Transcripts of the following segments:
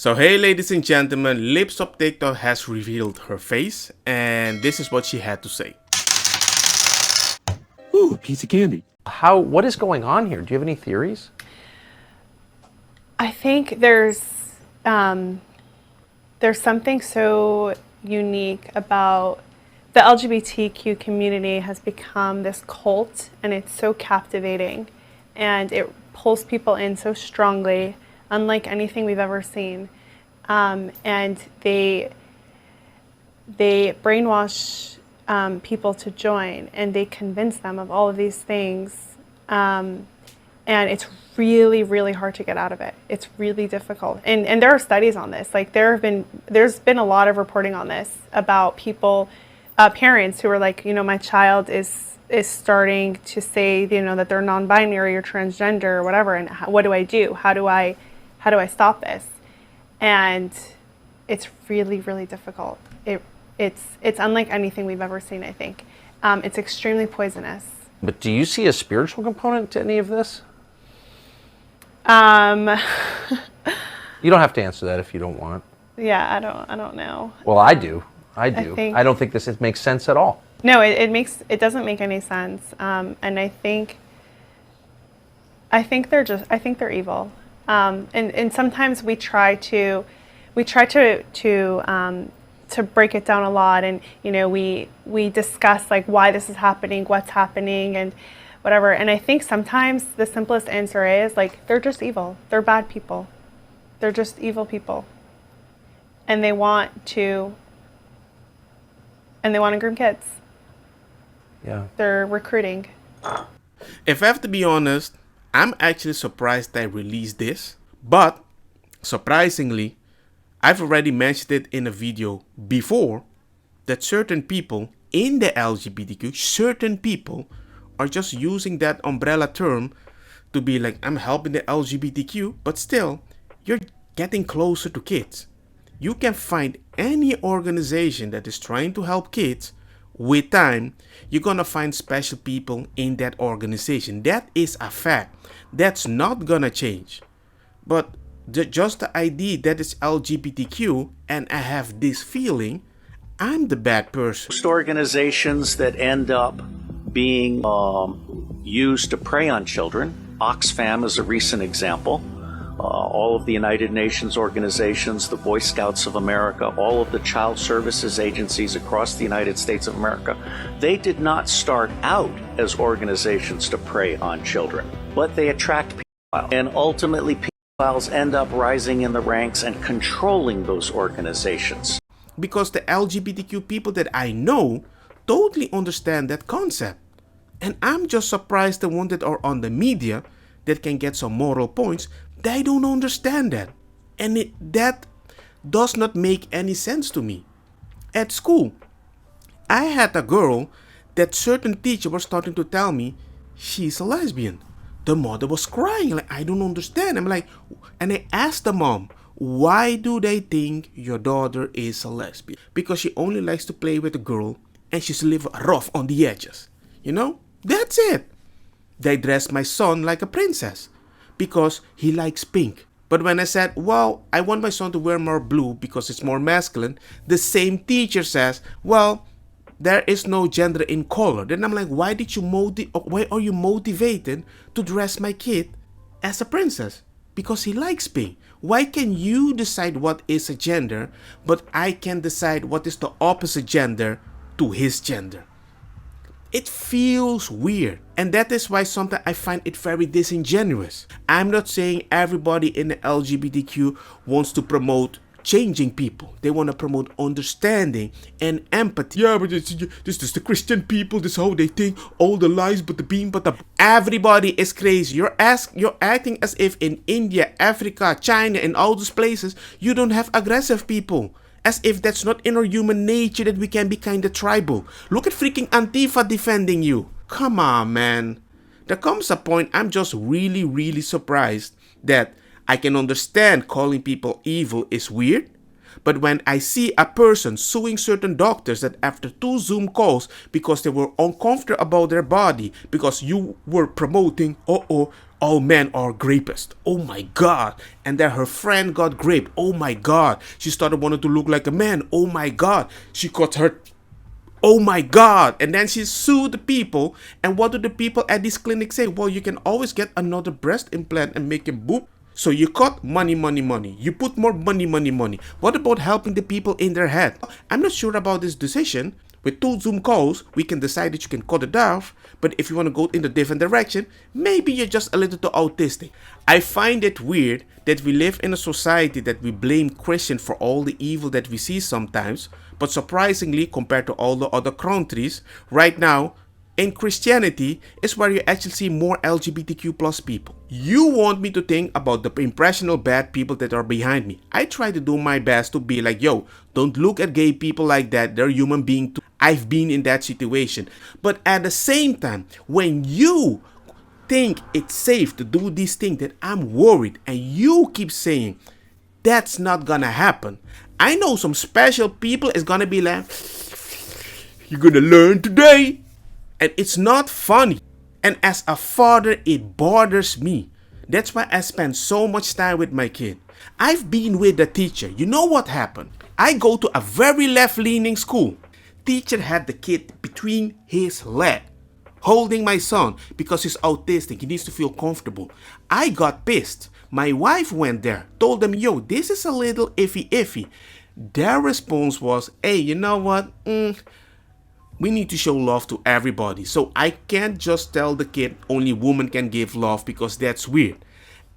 So hey ladies and gentlemen, Libs of TikTok has revealed her face and this is what she had to say. Ooh, a piece of candy. What is going on here? Do you have any theories? I think there's something so unique about the LGBTQ community has become this cult, and it's so captivating and it pulls people in so strongly, unlike anything we've ever seen. And they brainwash people to join, and they convince them of all of these things. And it's really, really hard to get out of it. It's really difficult. And there are studies on this. Like there's been a lot of reporting on this about people, parents who are like, my child is starting to say, that they're non-binary or transgender or whatever. And what do I do? How do I stop this? And it's really, really difficult. It's unlike anything we've ever seen, I think. It's extremely poisonous. But do you see a spiritual component to any of this? You don't have to answer that if you don't want. Yeah, I don't know. Well, I do. I don't think this makes sense at all. No, it doesn't make any sense. And I think they're evil. And sometimes we try to break it down a lot, and we discuss like why this is happening, what's happening, and whatever. And I think sometimes the simplest answer is like they're just evil. They're bad people. They're just evil people, and they want to groom kids. Yeah. They're recruiting. If I have to be honest, I'm actually surprised they released this, but surprisingly, I've already mentioned it in a video before that certain people in the LGBTQ, certain people are just using that umbrella term to be like, I'm helping the LGBTQ, but still, you're getting closer to kids. You can find any organization that is trying to help kids. With time, you're gonna find special people in that organization. That is a fact. That's not gonna change. But just the idea that it's LGBTQ and I have this feeling, I'm the bad person. Most organizations that end up being used to prey on children, Oxfam is a recent example. All of the United Nations organizations, the Boy Scouts of America, all of the child services agencies across the United States of America, they did not start out as organizations to prey on children, but they attract pedophiles. And ultimately, pedophiles end up rising in the ranks and controlling those organizations. Because the LGBTQ people that I know totally understand that concept. And I'm just surprised the ones that are on the media that can get some moral points, they don't understand that. And that does not make any sense to me. At school, I had a girl that certain teacher was starting to tell me she's a lesbian. The mother was crying, like, I don't understand. I'm like, and I asked the mom, why do they think your daughter is a lesbian? Because she only likes to play with a girl and she's a little rough on the edges. That's it. They dressed my son like a princess because he likes pink. But when I said, well, I want my son to wear more blue because it's more masculine, the same teacher says, well, there is no gender in color. Then I'm like, why are you motivated to dress my kid as a princess? Because he likes pink. Why can you decide what is a gender, but I can decide what is the opposite gender to his gender? It feels weird, and that is why sometimes I find it very disingenuous. I'm not saying everybody in the LGBTQ wants to promote changing people. They want to promote understanding and empathy. Yeah, but this is the Christian people. This is how they think. All the lies, but the beam, but the... Everybody is crazy. You're acting as if in India, Africa, China, and all those places, you don't have aggressive people. As if that's not in our human nature that we can be kind of tribal. Look at freaking Antifa defending you. Come on, man. There comes a point I'm just really, really surprised that I can understand calling people evil is weird. But when I see a person suing certain doctors that after 2 Zoom calls because they were uncomfortable about their body because you were promoting, all men are rapists. Oh my God. And then her friend got raped. Oh my God. She started wanting to look like a man. Oh my God. She got her. Oh my God. And then she sued the people. And what do the people at this clinic say? Well, you can always get another breast implant and make a boob. So you cut money, money, money. You put more money, money, money. What about helping the people in their head? I'm not sure about this decision. With 2 Zoom calls, we can decide that you can cut it off. But if you want to go in a different direction, maybe you're just a little too autistic. I find it weird that we live in a society that we blame Christians for all the evil that we see sometimes. But surprisingly, compared to all the other countries, right now, in Christianity is where you actually see more LGBTQ plus people. You want me to think about the impressionable bad people that are behind me. I try to do my best to be like, yo, don't look at gay people like that. They're human beings too. I've been in that situation. But at the same time, when you think it's safe to do this thing that I'm worried and you keep saying that's not gonna happen, I know some special people is gonna be like, you're gonna learn today. And it's not funny. And as a father, it bothers me. That's why I spend so much time with my kid. I've been with the teacher. You know what happened? I go to a very left-leaning school. Teacher had the kid between his legs, holding my son because he's autistic. He needs to feel comfortable. I got pissed. My wife went there, told them, yo, this is a little iffy. Their response was, hey, you know what? We need to show love to everybody. So I can't just tell the kid only women can give love because that's weird.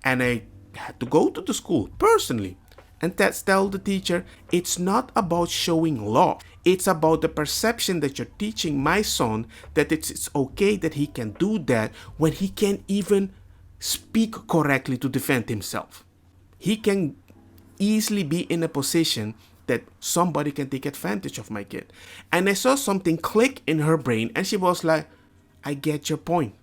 And I had to go to the school personally and tell the teacher it's not about showing love. It's about the perception that you're teaching my son that it's okay that he can do that when he can't even speak correctly to defend himself. He can easily be in a position that somebody can take advantage of my kid. And I saw something click in her brain and she was like, I get your point.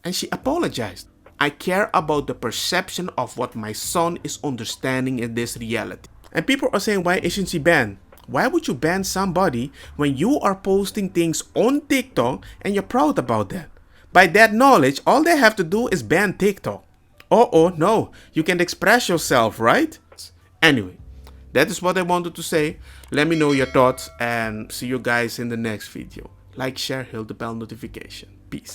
And she apologized. I care about the perception of what my son is understanding in this reality. And people are saying, why isn't she banned? Why would you ban somebody when you are posting things on TikTok and you're proud about that? By that knowledge, all they have to do is ban TikTok. No, you can express yourself, right? Anyway, that is what I wanted to say. Let me know your thoughts and see you guys in the next video. Like, share, hit the bell notification. Peace.